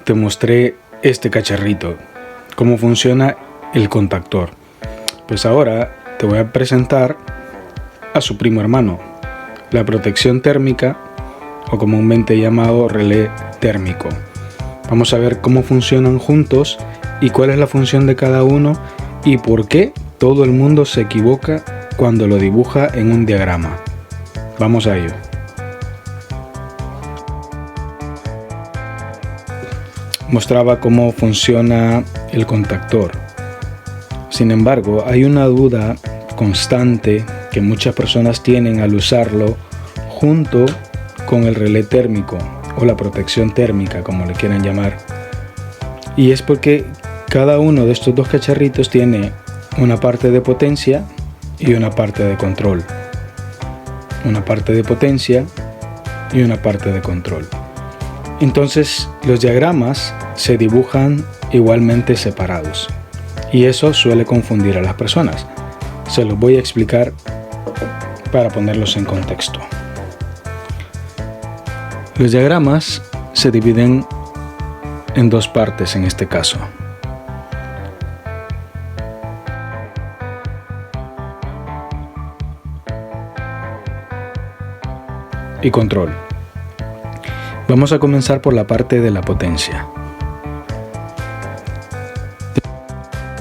te mostré este cacharrito, cómo funciona el contactor. Pues ahora te voy a presentar a su primo hermano, la protección térmica, o comúnmente llamado relé térmico. Vamos a ver cómo funcionan juntos y cuál es la función de cada uno y por qué todo el mundo se equivoca cuando lo dibuja en un diagrama. Vamos a ello. Mostraba cómo funciona el contactor. Sin embargo, hay una duda constante que muchas personas tienen al usarlo junto con el relé térmico o la protección térmica, como le quieran llamar. Y es porque cada uno de estos dos cacharritos tiene una parte de potencia y una parte de control. Una parte de potencia y una parte de control. Entonces los diagramas se dibujan igualmente separados y eso suele confundir a las personas. Se los voy a explicar para ponerlos en contexto. Los diagramas se dividen en dos partes en este caso. Y control. Vamos a comenzar por la parte de la potencia.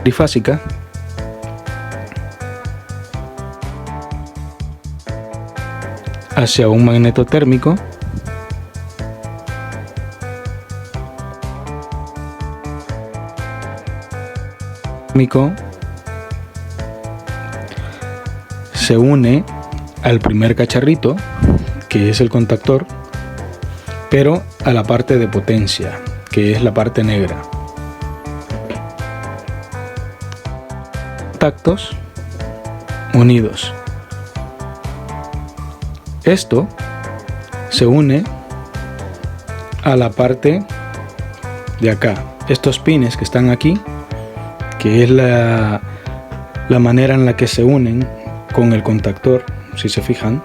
Trifásica hacia un magneto térmico se une al primer cacharrito, que es el contactor, pero a la parte de potencia, que es la parte negra. Contactos unidos. Esto se une a la parte de acá. Estos pines que están aquí, que es la manera en la que se unen con el contactor, si se fijan.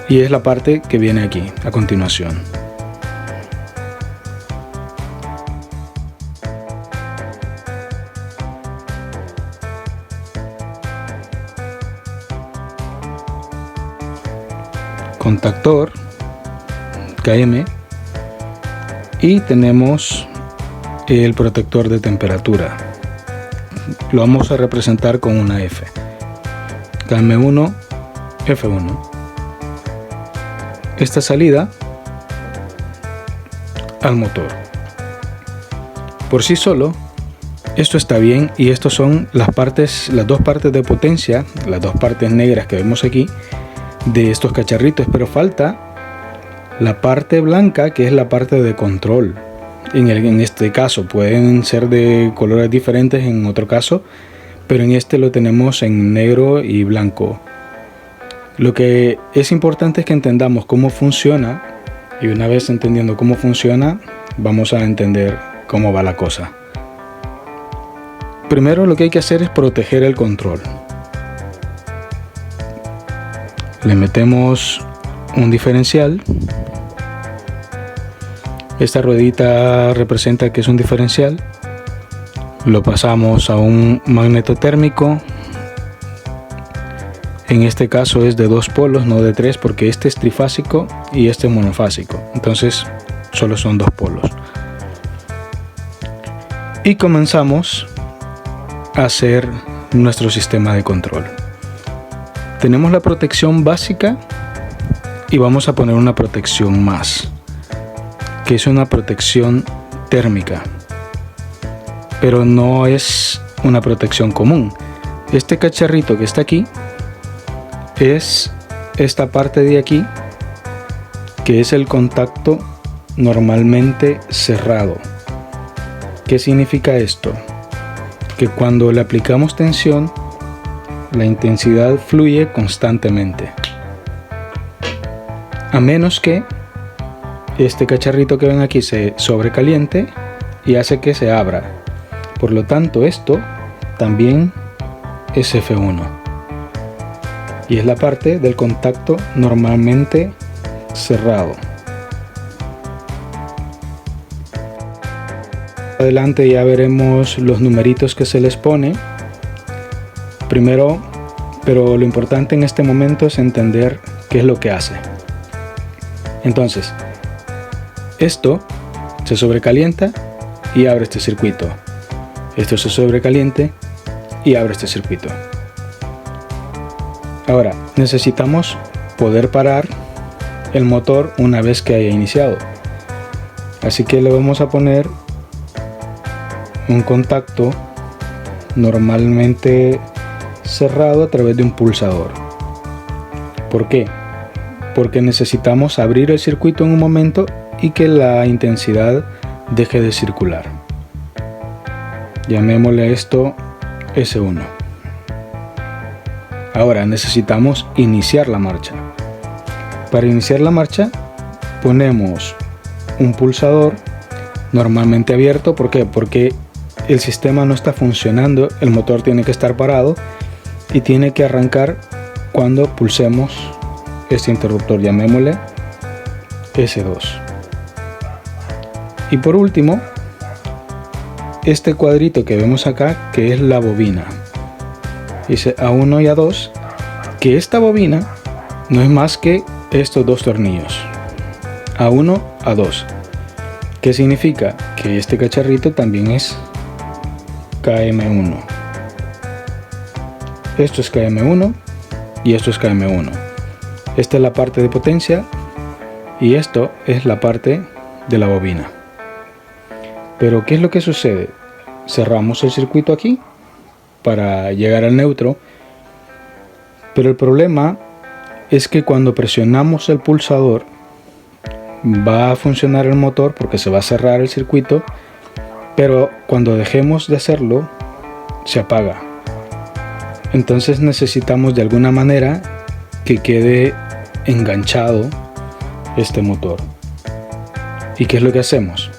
Y es la parte que viene aquí, a continuación. Contactor, KM, y tenemos el protector de temperatura. Lo vamos a representar con una F. KM1, F1. Esta salida al motor. Por sí solo, esto está bien y estos son las dos partes de potencia, las dos partes negras que vemos aquí de estos cacharritos, pero falta la parte blanca, que es la parte de control. En este caso pueden ser de colores diferentes en otro caso, pero en este lo tenemos en negro y blanco. Lo que es importante es que entendamos cómo funciona, y una vez entendiendo cómo funciona, vamos a entender cómo va la cosa. Primero lo que hay que hacer es proteger el control. Le metemos un diferencial. Esta ruedita representa que es un diferencial. Lo pasamos a un magneto térmico. En este caso es de 2 polos, no de 3, porque este es trifásico y este es monofásico. Entonces solo son 2 polos. Y comenzamos a hacer nuestro sistema de control. Tenemos la protección básica y vamos a poner una protección más, que es una protección térmica, pero no es una protección común. Este cacharrito que está aquí es esta parte de aquí, que es el contacto normalmente cerrado. ¿Qué significa esto? Que cuando le aplicamos tensión, la intensidad fluye constantemente, a menos que este cacharrito que ven aquí se sobrecaliente y hace que se abra. Por lo tanto, esto también es F1 y es la parte del contacto normalmente cerrado. Adelante ya veremos los numeritos que se les pone primero, pero lo importante en este momento es entender qué es lo que hace. Entonces, esto se sobrecalienta y abre este circuito. Esto se sobrecaliente y abre este circuito. Ahora, necesitamos poder parar el motor una vez que haya iniciado. Así que le vamos a poner un contacto normalmente cerrado a través de un pulsador. ¿Por qué? Porque necesitamos abrir el circuito en un momento y que la intensidad deje de circular. Llamémosle a esto S1. Ahora necesitamos iniciar la marcha. Para iniciar la marcha ponemos un pulsador normalmente abierto. ¿Por qué? Porque el sistema no está funcionando, el motor tiene que estar parado y tiene que arrancar cuando pulsemos este interruptor, llamémosle S2. Y por último, este cuadrito que vemos acá, que es la bobina, dice A1 y A2, que esta bobina no es más que estos dos tornillos, A1, A2. ¿Qué significa? Que este cacharrito también es KM1. Esto es KM1 y esto es KM1. Esta es la parte de potencia y esto es la parte de la bobina. Pero ¿qué es lo que sucede? Cerramos el circuito aquí para llegar al neutro, pero el problema es que cuando presionamos el pulsador va a funcionar el motor porque se va a cerrar el circuito, pero cuando dejemos de hacerlo se apaga. Entonces necesitamos de alguna manera que quede enganchado este motor. ¿Y qué es lo que hacemos?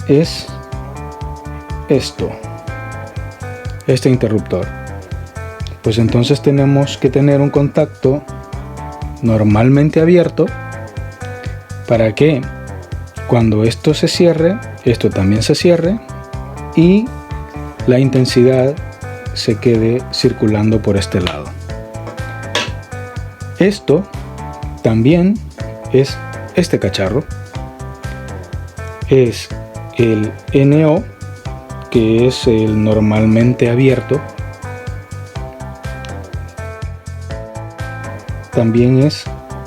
Es esto, este interruptor. Pues entonces tenemos que tener un contacto normalmente abierto para que cuando esto se cierre, esto también se cierre y la intensidad se quede circulando por este lado. Esto también es este cacharro, es el NO, que es el normalmente abierto, también es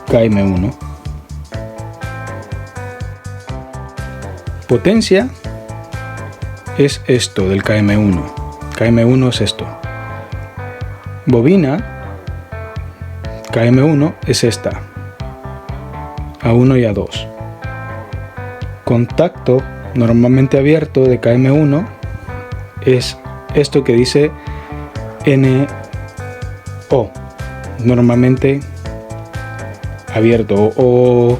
KM1. Potencia es esto del KM1. KM1 es esto. Bobina KM1 es esta, A1 y A2. Contacto normalmente abierto de KM1 es esto que dice NO, normalmente abierto o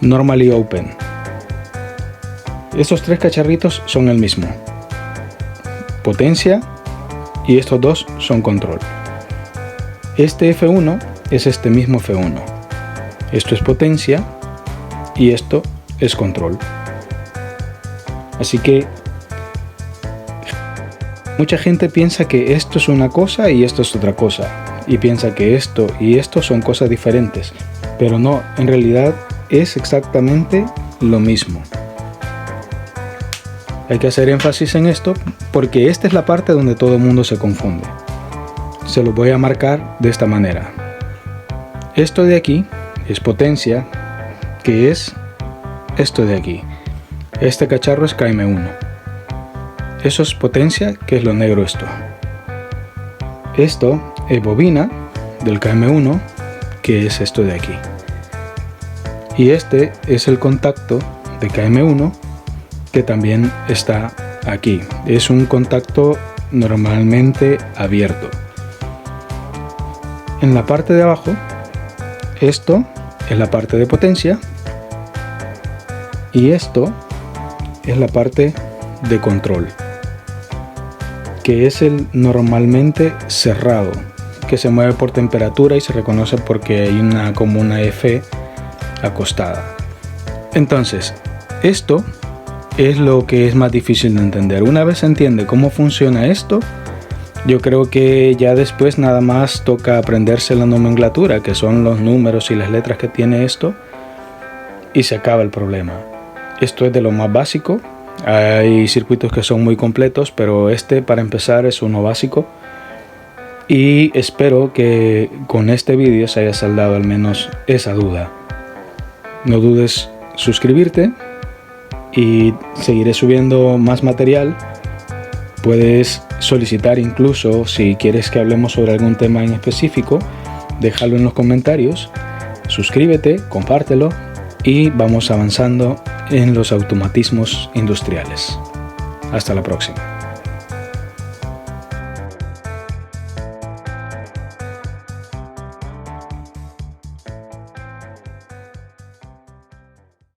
normally open. Estos tres cacharritos son el mismo, potencia, y estos dos son control. Este F1 es este mismo F1, esto es potencia y esto es control. Así que mucha gente piensa que esto es una cosa y esto es otra cosa, y piensa que esto y esto son cosas diferentes, pero no, en realidad es exactamente lo mismo. Hay que hacer énfasis en esto porque esta es la parte donde todo el mundo se confunde. Se lo voy a marcar de esta manera. Esto de aquí es potencia, que es esto de aquí. Este cacharro es KM1. Eso es potencia, que es lo negro esto. Esto es bobina del KM1, que es esto de aquí. Y este es el contacto de KM1, que también está aquí. Es un contacto normalmente abierto. En la parte de abajo, esto es la parte de potencia y esto es la parte de control. que es el normalmente cerrado, que se mueve por temperatura y se reconoce porque hay como una F acostada. Entonces, esto es lo que es más difícil de entender. Una vez se entiende cómo funciona esto, yo creo que ya después nada más toca aprenderse la nomenclatura, que son los números y las letras que tiene esto, y se acaba el problema. Esto es de lo más básico. Hay circuitos que son muy completos, pero este para empezar es uno básico. Y espero que con este vídeo se haya saldado al menos esa duda. No dudes suscribirte y seguiré subiendo más material. Puedes solicitar incluso si quieres que hablemos sobre algún tema en específico, déjalo en los comentarios, suscríbete, compártelo y vamos avanzando en los automatismos industriales. Hasta la próxima.